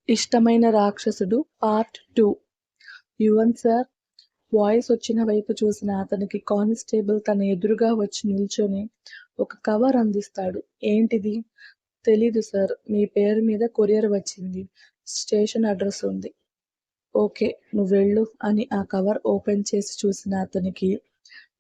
ఇష్టమైన రాక్షసుడు part 2. Yuvan sir voice వచ్చిన వైపు చూసిన అతనికి కానిస్టేబుల్ తన ఎదురుగా వచ్చి నిల్చొని ఒక కవర్ అందిస్తాడు. ఏంటిది? తెలీదు సార్, మీ పేరు మీద కొరియర్ వచ్చింది, స్టేషన్ అడ్రస్ ఉంది. ఓకే, నువ్వెళ్ళు అని ఆ కవర్ ఓపెన్ చేసి చూసిన అతనికి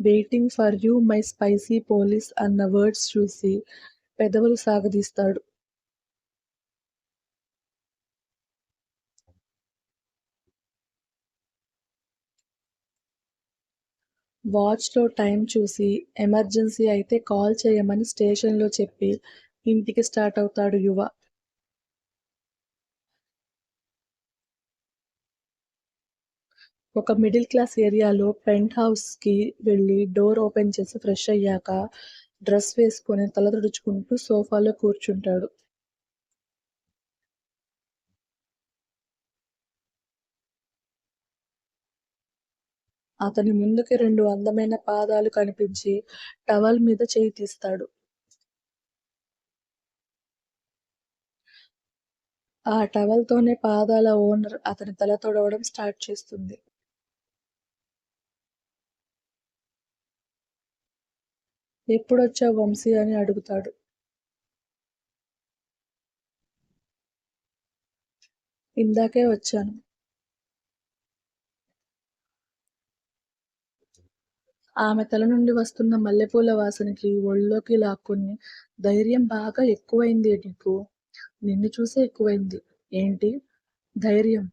waiting for you my spicy police అన్న వర్డ్స్ చూసి పెదవులు సాగదీస్తాడు. వాచ్లో టైం చూసి ఎమర్జెన్సీ అయితే కాల్ చేయమని స్టేషన్లో చెప్పి ఇంటికి స్టార్ట్ అవుతాడు యువ. ఒక మిడిల్ క్లాస్ ఏరియాలో పెంట్ హౌస్కి వెళ్ళి డోర్ ఓపెన్ చేసి ఫ్రెష్ అయ్యాక డ్రెస్ వేసుకొని తల తుడుచుకుంటూ సోఫాలో కూర్చుంటాడు. అతని ముందుకి రెండు అందమైన పాదాలు కనిపించి టవల్ మీద చేయి తీస్తాడు. ఆ టవల్తోనే పాదాల ఓనర్ అతని తల తొడవడం స్టార్ట్ చేస్తుంది. ఎప్పుడొచ్చావు వంశీ అని అడుగుతాడు. ఇందాకే వచ్చాను. ఆమె తల నుండి వస్తున్న మల్లెపూల వాసనకి ఒళ్ళోకి లాక్కుని ధైర్యం బాగా ఎక్కువైందే నీకు. నిన్ను చూసే ఎక్కువైంది. ఏంటి ధైర్యం?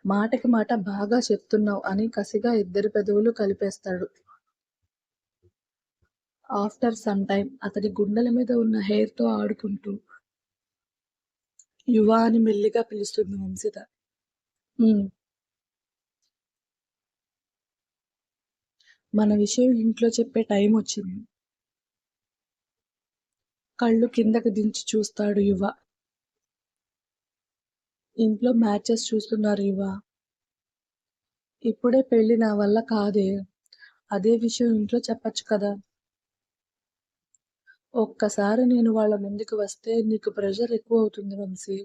మాటకి మాట బాగా చెప్తున్నావు అని కసిగా ఇద్దరి పెదవులు కలిపేస్తాడు. ఆఫ్టర్ సమ్ టైమ్ అతడి గుండెల మీద ఉన్న హెయిర్ తో ఆడుకుంటూ యువ అని మెల్లిగా పిలుస్తుంది వంశిత. "ఉమ్, మన విషయం ఇంట్లో చెప్పే టైం వచ్చింది." కళ్ళు కిందకి దించి చూస్తాడు యువ. ఇంట్లో మ్యాచెస్ చూస్తున్నారు యువ. ఇప్పుడే పెళ్లి నా వల్ల కాదే. అదే విషయం ఇంట్లో చెప్పొచ్చు కదా. ఒక్కసారి నేను వాళ్ళ ముందుకు వస్తే నీకు ప్రెషర్ ఎక్కువ అవుతుంది వంశీ.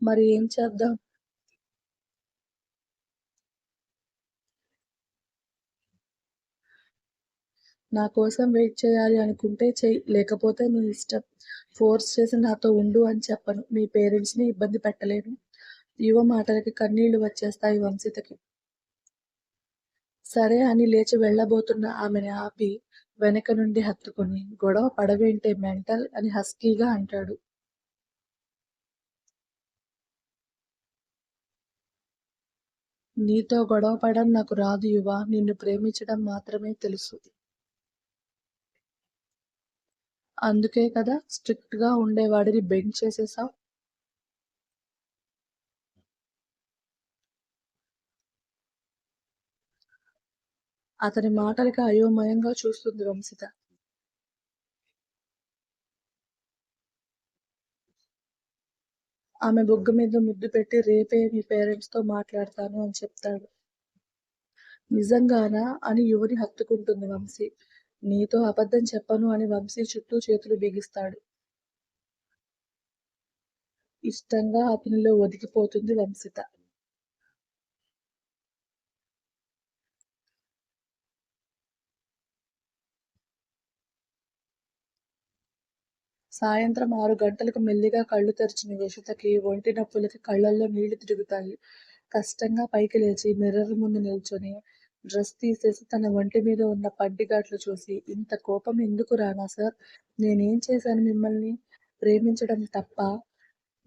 మరి ఏం చేద్దాం? నా కోసం వెయిట్ చేయాలి అనుకుంటే చెయ్యి, లేకపోతే నీ ఇష్టం. ఫోర్స్ చేసి నాతో ఉండు అని చెప్పను. మీ పేరెంట్స్ని ఇబ్బంది పెట్టలేను. యువ మాటలకి కన్నీళ్లు వచ్చేస్తాయి వంశితకి. సరే అని లేచి వెళ్ళబోతున్న ఆమెని ఆపి వెనక నుండి హత్తుకుని, గొడవ పడవేంటే మెంటల్ అని హస్కీగా అంటాడు. నీతో గొడవ పడడం నాకు రాదు యువ, నిన్ను ప్రేమించడం మాత్రమే తెలుసు. అందుకే కదా స్ట్రిక్ట్ గా ఉండేవాడిని బెండ్ చేసేసావ్. అతని మాటలకి అయోమయంగా చూస్తుంది వంశిత. ఆమె బుగ్గ మీద ముద్దు పెట్టి రేపే మీ పేరెంట్స్ తో మాట్లాడతాను అని చెప్తాడు. నిజంగానా అని యువని హత్తుకుంటుంది వంశీ. నీతో అబద్ధం చెప్పను అని వంశీ చుట్టూ చేతులు బిగిస్తాడు. ఇష్టంగా అతనిలో ఒదిగిపోతుంది వంశిత. సాయంత్రం 6 గంటలకు మెల్లిగా కళ్ళు తెరిచిన యశితకి ఒంటి నొప్పులకి కళ్ళల్లో నీళ్లు తిరుగుతాయి. కష్టంగా పైకి లేచి మిర్రర్ ముందు నిల్చొని డ్రెస్ తీసేసి తన ఒంటి మీద ఉన్న పంటిగాట్లు చూసి, ఇంత కోపం ఎందుకు రానా సార్? నేనేం చేశాను మిమ్మల్ని? ప్రేమించడం తప్పా?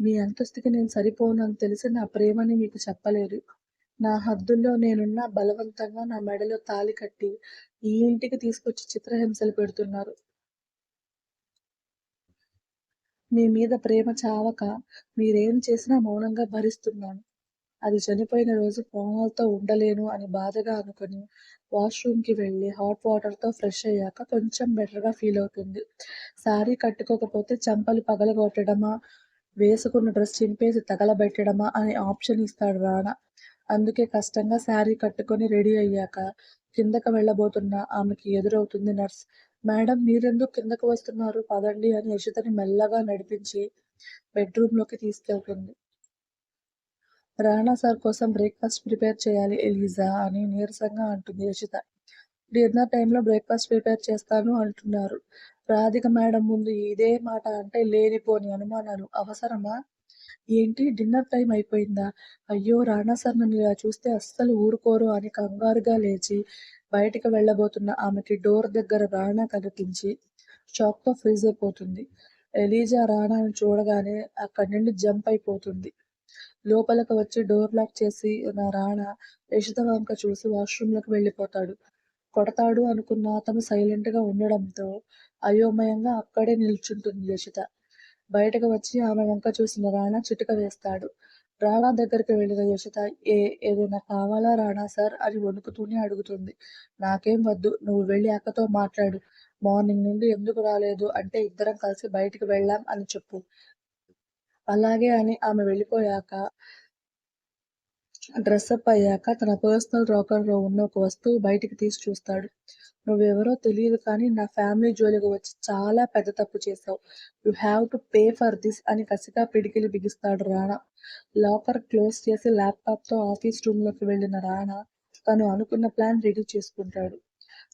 మీ అంతస్తుకి నేను సరిపోను అని తెలిసి నా ప్రేమని మీకు చెప్పలేదు. నా హద్దుల్లో నేనున్నా బలవంతంగా నా మెడలో తాళి కట్టి ఈ ఇంటికి తీసుకొచ్చి చిత్రహింసలు పెడుతున్నారు. మీ మీద ప్రేమ చావక మీరేం చేసినా మౌనంగా భరిస్తున్నాను. అది చనిపోయిన రోజు ప్రాణాలతో ఉండలేను అని బాధగా అనుకుని వాష్‌రూమ్‌కి వెళ్ళి హాట్ వాటర్‌తో ఫ్రెష్ అయ్యాక కొంచెం బెటర్‌గా ఫీల్ అవుతుంది. శారీ కట్టుకోకపోతే చెంపలు పగలగొట్టడమా, వేసుకున్న డ్రెస్ చింపేసి తగలబెట్టడమా అనే ఆప్షన్ ఇస్తాడు రానా. అందుకే కష్టంగా శారీ కట్టుకొని రెడీ అయ్యాక కిందకి వెళ్ళబోతున్న ఆమెకి ఎదురవుతుంది నర్స్. మేడం మీరెందుకు కిందకు వస్తున్నారు? పదండి అని యషితని మెల్లగా నడిపించి బెడ్‌రూమ్‌లోకి తీసుకెళ్తుంది. రానా సార్ కోసం బ్రేక్‌ఫాస్ట్ ప్రిపేర్ చేయాలి ఎలీజా అని నీరసంగా అంటుంది యషిత. డిన్నర్ టైంలో బ్రేక్‌ఫాస్ట్ ప్రిపేర్ చేస్తాను అంటున్నారు. రాధిక మేడం ముందు ఇదే మాట అంటే లేనిపోని అనుమానాలు అవసరమా? ఏంటి డిన్నర్ టైం అయిపోయిందా? అయ్యో! రానా సార్ నన్ను ఇలా చూస్తే అస్సలు ఊరుకోరు అని కంగారుగా లేచి బయటికి వెళ్ళబోతున్న ఆమెకి డోర్ దగ్గర రానా కనిపించి షాక్‌తో ఫ్రీజ్ అయిపోతుంది. ఎలీజా రానాని చూడగానే అక్కడి నుండి జంప్ అయిపోతుంది. లోపలికి వచ్చి డోర్ లాక్ చేసి నా రానా యషిత వంక చూసి వాష్‌రూమ్‌లోకి వెళ్ళిపోతాడు. కొడతాడు అనుకున్న అతను సైలెంట్‌గా ఉండడంతో అయోమయంగా అక్కడే నిల్చుంటుంది యషిత. బయటకు వచ్చి ఆమె వంక చూసిన రానా చిటుక వేస్తాడు. రానా దగ్గరికి వెళ్ళిన యషిత ఏదైనా కావాలా రానా సార్ అని వణుకుతూనే అడుగుతుంది. నాకేం వద్దు. నువ్వు వెళ్ళి అక్కతో మాట్లాడు. మార్నింగ్ నుండి ఎందుకు రాలేదు అంటే ఇద్దరం కలిసి బయటికి వెళ్ళాం అని చెప్పు. అలాగే అని ఆమె వెళ్ళిపోయాక డ్రెసప్ అయ్యాక తన పర్సనల్ లాకర్‌లో ఉన్న ఒక వస్తువు బయటికి తీసి చూస్తాడు. నువ్వెవరో తెలీదు కానీ నా ఫ్యామిలీ జోలికి వచ్చి చాలా పెద్ద తప్పు చేశావు. You have to pay for this అని కసిగా పిడికిలి బిగిస్తాడు రానా. లాకర్ క్లోజ్ చేసి ల్యాప్‌టాప్‌తో ఆఫీస్ రూమ్‌లోకి వెళ్ళిన రానా తను అనుకున్న ప్లాన్ రెడీ చేసుకుంటాడు.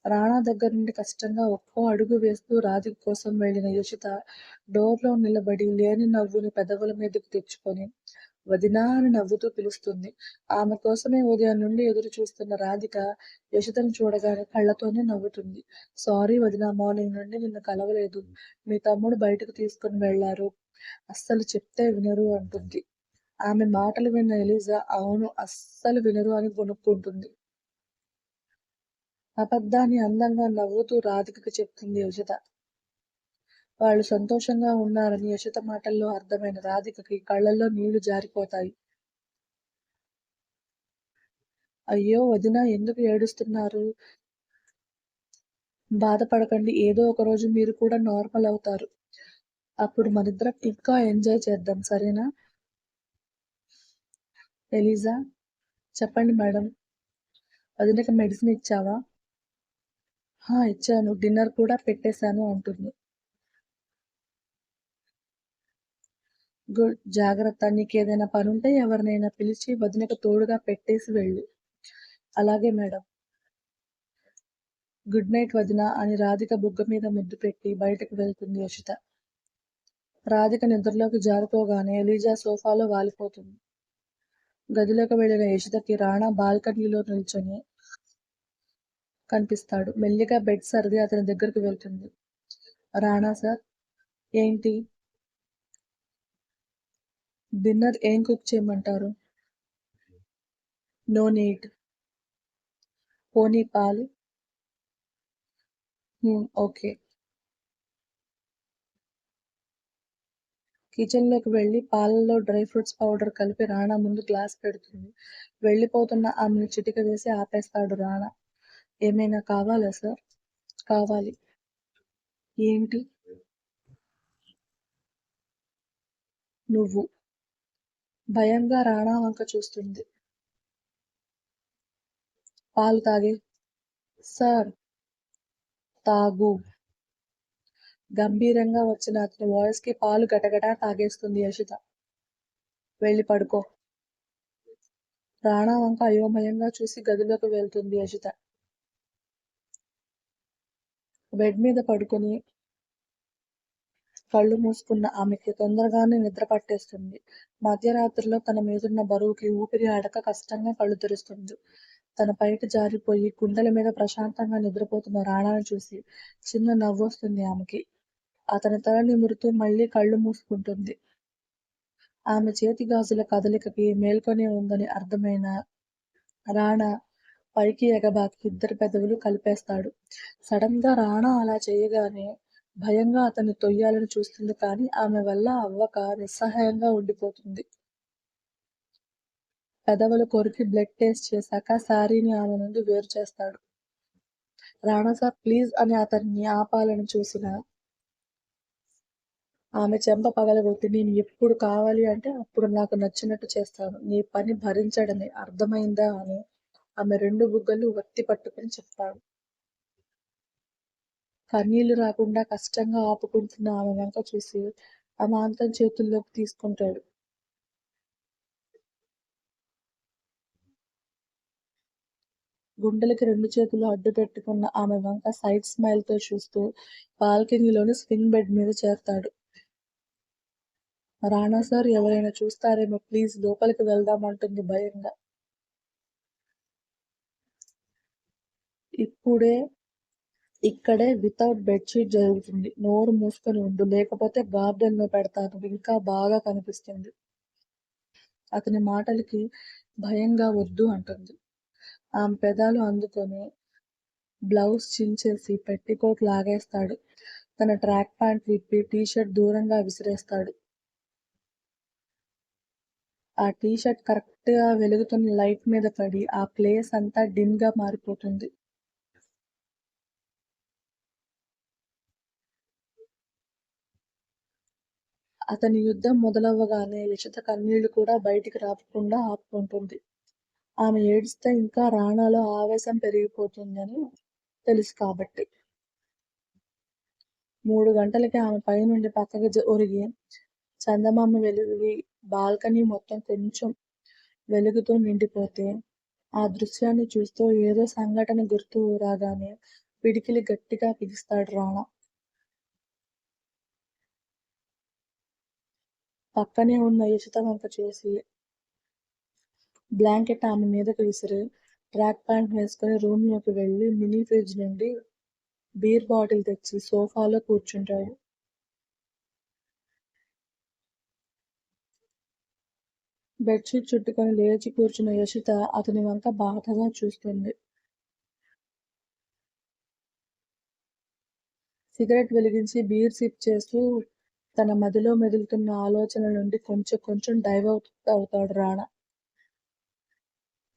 రానా దగ్గర నుండి కష్టంగా ఒక్కో అడుగు వేస్తూ రాధిక కోసం వెళ్ళిన యుషిత డోర్‌లో నిలబడి లేని నవ్వుని పెదవుల మీదకు తెచ్చుకొని వదినా అని నవ్వుతూ పిలుస్తుంది. ఆమె కోసమే ఉదయం నుండి ఎదురు చూస్తున్న రాధిక యషితను చూడగానే కళ్ళతోనే నవ్వుతుంది. సారీ వదినా మార్నింగ్ నుండి నిన్ను కలవలేదు. మీ తమ్ముడు బయటకు తీసుకొని వెళ్లారు. అస్సలు చెప్తే వినరు అంటుంది. ఆమె మాటలు విన్న ఎలిజా అవును అస్సలు వినరు అని గొణుక్కుంటుంది. అబద్ధాన్ని అందంగా నవ్వుతూ రాధికకి చెప్తుంది యషిత. వాళ్ళు సంతోషంగా ఉన్నారని యషిత మాటల్లో అర్థమైన రాధికకి కళ్ళల్లో నీళ్లు జారిపోతాయి. అయ్యో వదినా ఎందుకు ఏడుస్తున్నారు? బాధపడకండి. ఏదో ఒక రోజు మీరు కూడా నార్మల్ అవుతారు. అప్పుడు మనిద్దరం ఇంకా ఎంజాయ్ చేద్దాం సరేనా? ఎలిజా చెప్పండి మేడం. వదినకి మెడిసిన్ ఇచ్చావా? హా! ఇచ్చాను. డిన్నర్ కూడా పెట్టేశాను అంటుంది. గుడ్. జాగ్రత్త. నీకేదైనా పనుంటే ఎవరినైనా పిలిచి వదినకి తోడుగా పెట్టేసి వెళ్ళు. అలాగే మేడం. గుడ్ నైట్ వదినా అని రాధిక బుగ్గ మీద ముద్దు పెట్టి బయటకు వెళ్తుంది యషిత. రాధిక నిద్రలోకి జారుకోగానే ఎలీజా సోఫాలో వాలిపోతుంది. గదిలోకి వెళ్ళిన యషితకి రాణా బాల్కనీలో నిల్చొని కనిపిస్తాడు. మెల్లిగా బెడ్ సర్ది అతని దగ్గరికి వెళ్తుంది. రాణా సార్ ఏంటి? డిన్నర్ ఏం కుక్ చేయమంటారు? No need. పోనీ పాలు? ఓకే. కిచెన్‌లోకి వెళ్లి పాలల్లో డ్రై ఫ్రూట్స్ పౌడర్ కలిపి రాణా ముందు గ్లాస్ పెడుతుంది. వెళ్ళిపోతున్న ఆమెను చిటిక వేసి ఆపేస్తాడు రాణా. ఏమైనా కావాలా సార్? కావాలి. ఏంటి? నువ్వు. భయంగా రాణా వంక చూస్తుంది. పాలు తాగే సార్ తాగు. గంభీరంగా వచ్చిన అతని వాయిస్‌కి పాలు గటగటా తాగేస్తుంది యషిత. వెళ్ళి పడుకో. రాణా వంక అయోమయంగా చూసి గదిలోకి వెళ్తుంది యషిత. బెడ్ మీద పడుకొని కళ్ళు మూసుకున్న ఆమెకి తొందరగానే నిద్ర పట్టేస్తుంది. మధ్యరాత్రిలో తన మీదున్న బరువుకి ఊపిరి ఆడక కష్టంగా కళ్ళు తెరుస్తుంది. తన పైట జారిపోయి గుండెల మీద ప్రశాంతంగా నిద్రపోతున్న రాణాని చూసి చిన్న నవ్వొస్తుంది ఆమెకి. అతని తల నిమురుతూ మళ్ళీ కళ్ళు మూసుకుంటుంది. ఆమె చేతి గాజుల కదలికకి మేల్కొనే ఉందని అర్థమైన రాణా పైకి ఎగబాకి ఇద్దరి పెదవులు కలిపేస్తాడు. సడన్‌గా రాణా అలా చేయగానే భయంగా అతన్ని తొయ్యాలని చూస్తుంది కానీ ఆమె వల్ల అవ్వక నిస్సహాయంగా ఉండిపోతుంది. పెదవులు కొరికి బ్లడ్ టెస్ట్ చేశాక శారీని ఆమె నుండి వేరు చేస్తాడు. రాణా సార్ ప్లీజ్ అని అతన్ని ఆపాలని చూసినా ఆమె చెంప పగలగొట్టి నేను ఎప్పుడు కావాలి అంటే అప్పుడు నాకు నచ్చినట్టు చేస్తాను. నీ పని భరించడమే అర్థమైందా అని ఆమె రెండు బుగ్గలు వత్తి పట్టుకొని చెప్తాడు. కన్నీళ్లు రాకుండా కష్టంగా ఆపుకుంటున్న ఆమె వంక చూసి అమాంతం చేతుల్లోకి తీసుకుంటాడు. గుండెలకి 2 చేతులు అడ్డు పెట్టుకున్న ఆమె వంక సైడ్ స్మైల్‌తో చూస్తూ బాల్కనీలోని స్వింగ్ బెడ్ మీద చేరతాడు. రానా సార్ ఎవరైనా చూస్తారేమో ప్లీజ్ లోపలికి వెళ్దాం అంటుంది భయంగా. ఇప్పుడే ఇక్కడే వితౌట్ బెడ్‌షీట్ జరుగుతుంది. నోరు మూసుకొని ఉండు. లేకపోతే గార్డెన్‌లో పెడతాను. ఇంకా బాగా కనిపిస్తుంది. అతని మాటలకి భయంగా వద్దు అంటుంది. ఆమె పెదాలు అందుకొని బ్లౌజ్ చించేసి పెట్టికోట్ లాగేస్తాడు. తన ట్రాక్ ప్యాంట్ విప్పి టీ షర్ట్ దూరంగా విసిరేస్తాడు. ఆ టీ షర్ట్ కరెక్ట్‌గా వెలుగుతున్న లైట్ మీద పడి ఆ ప్లేస్ అంతా డిమ్‌గా మారిపోతుంది. అతని యుద్ధం మొదలవ్వగానే యషిత కన్నీళ్లు కూడా బయటికి రాకుండా ఆపుకుంటుంది. ఆమె ఏడిస్తే ఇంకా రాణాలో ఆవేశం పెరిగిపోతుందని తెలుసు కాబట్టి. 3 గంటలకి ఆమె పైనుండి పక్కకి ఒరిగి చందమామ వెలుగుకి బాల్కనీ మొత్తం కొంచెం వెలుగుతో నిండిపోతే, ఆ దృశ్యాన్ని చూస్తూ ఏదో సంఘటన గుర్తు రాగానే పిడికిలి గట్టిగా బిగిస్తాడు రానా. పక్కనే ఉన్న యషిత వంక చూసి బ్లాంకెట్ ఆమె మీదకి విసిరి ట్రాక్ ప్యాంట్ వేసుకుని రూమ్‌లోకి వెళ్లి మినీ ఫ్రిడ్జ్ నుండి బీర్ బాటిల్ తెచ్చి సోఫాలో కూర్చుంటాడు. బెడ్‌షీట్ చుట్టుకొని లేచి కూర్చున్న యషిత అతని వంక బాధగా చూస్తుంది. సిగరెట్ వెలిగించి బీర్ సిప్ చేస్తూ తన మదిలో మెదులుతున్న ఆలోచనల నుండి కొంచెం కొంచెం అవుతాడు రానా.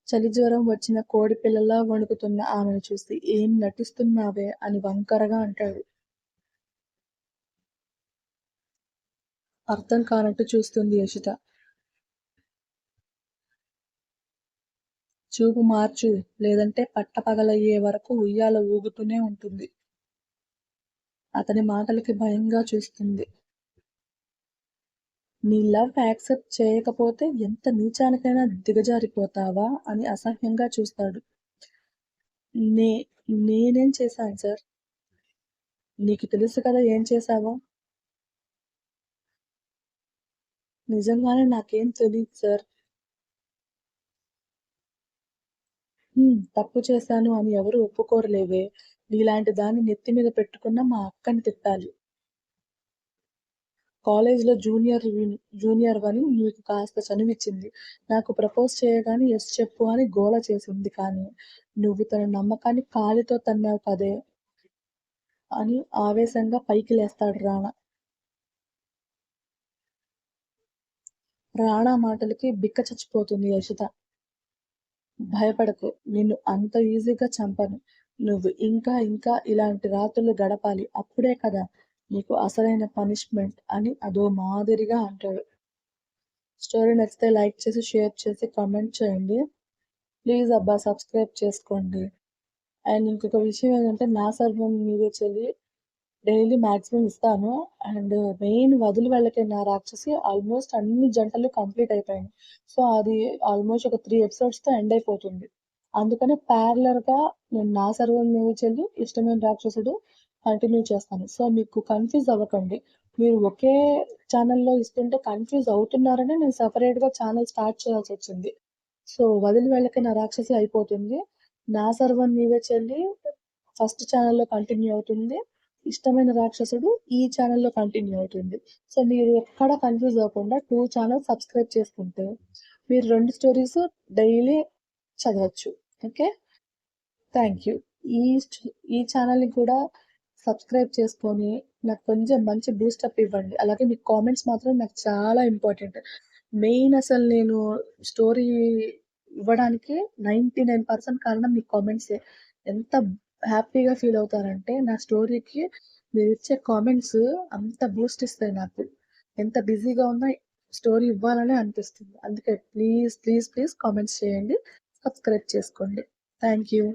చలి జ్వరం వచ్చిన కోడిపిల్లలా వణుకుతున్న ఆమెను చూసి ఏం నటిస్తున్నావే అని వంకరగా అంటాడు. అర్థం కానట్టు చూస్తుంది యషిత. చూపు మార్చు లేదంటే పట్టపగలయ్యే వరకు ఉయ్యాల ఊగుతూనే ఉంటుంది. అతని మాటలకి భయంగా చూస్తుంది. నీ లవ్ యాక్సెప్ట్ చేయకపోతే ఎంత నీచానికైనా దిగజారిపోతావా అని అసహ్యంగా చూస్తాడు. నే నేనేం చేశాను సార్? నీకు తెలుసు కదా ఏం చేశావో? నిజంగానే నాకేం తెలీదు సార్. తప్పు చేశాను అని ఎవరు ఒప్పుకోరులేవే. నీలాంటి దాన్ని నెత్తి మీద పెట్టుకున్న మా అక్కని తిట్టాలి. కాలేజ్‌లో జూనియర్‌వని నీకు కాస్త చనువిచ్చింది. నాకు ప్రపోజ్ చేయగానే యెస్ చెప్పు అని గోల చేసింది కానీ, నువ్వు తన నమ్మకాన్ని కాలితో తన్నావు కదే! అని ఆవేశంగా పైకి లేస్తాడు రానా. రానా మాటలకి బిక్క చచ్చిపోతుంది యషిత. భయపడకు. నిన్ను అంత ఈజీగా చంపను. నువ్వు ఇంకా ఇంకా ఇలాంటి రాత్రులు గడపాలి. అప్పుడే కదా నీకు అసలైన పనిష్మెంట్ అని అదో మాదిరిగా అంటాడు. స్టోరీ నచ్చితే లైక్ చేసి, షేర్ చేసి, కామెంట్ చేయండి. ప్లీజ్ అబ్బా సబ్స్క్రైబ్ చేసుకోండి. అండ్ ఇంకొక విషయం ఏంటంటే నా సర్వం మీరే చెల్లి డైలీ మాక్సిమం ఇస్తాను. అండ్ మెయిన్ 'వదిలి వెళ్ళకే నా రాక్షసి' ఆల్మోస్ట్ అన్ని జంటలు కంప్లీట్ అయిపోయాయి. సో, అది ఆల్మోస్ట్ ఒక 3 ఎపిసోడ్స్‌తో ఎండ్ అయిపోతుంది. అందుకని ప్యారలల్‌గా నేను 'నా సర్వం నీవే చెల్లి', 'ఇష్టమైన రాక్షసుడు' కంటిన్యూ చేస్తాను. సో, మీకు కన్‌ఫ్యూజ్ అవ్వకండి. మీరు ఒకే ఛానెల్‌లో ఇస్తుంటే కన్‌ఫ్యూజ్ అవుతున్నారనే నేను సెపరేట్‌గా ఛానెల్ స్టార్ట్ చేయాల్సొచ్చింది. సో, 'వదిలి వెళ్ళకే నా రాక్షసి' అయిపోతుంది. 'నా సర్వం నీవే చెల్లి' ఫస్ట్ ఛానెల్‌లో కంటిన్యూ అవుతుంది. 'ఇష్టమైన రాక్షసుడు' ఈ ఛానెల్‌లో కంటిన్యూ అవుతుంది. సో, మీరు ఎక్కడ కన్‌ఫ్యూజ్ అవ్వకుండా 2 ఛానెల్స్ సబ్స్క్రైబ్ చేసుకుంటే మీరు 2 స్టోరీస్ డైలీ చదవచ్చు. ఓకే. Thank you. ఈ స్ట్ ఈ ఛానెల్‌ని కూడా సబ్స్క్రైబ్ చేసుకొని నాకు కొంచెం మంచి బూస్టప్ ఇవ్వండి. అలాగే మీ కామెంట్స్ మాత్రం నాకు చాలా ఇంపార్టెంట్. మెయిన్ అసలు నేను స్టోరీ ఇవ్వడానికి 99% కారణం మీ కామెంట్సే. ఎంత హ్యాపీగా ఫీల్ అవుతానంటే నా స్టోరీకి మీరిచ్చే కామెంట్స్ అంత బూస్ట్ ఇస్తాయి నాకు. ఎంత బిజీగా ఉన్నా స్టోరీ ఇవ్వాలనే అనిపిస్తుంది. అందుకే ప్లీజ్, ప్లీజ్, ప్లీజ్ కామెంట్స్ చేయండి. సబ్స్క్రైబ్ చేసుకోండి. Thank you.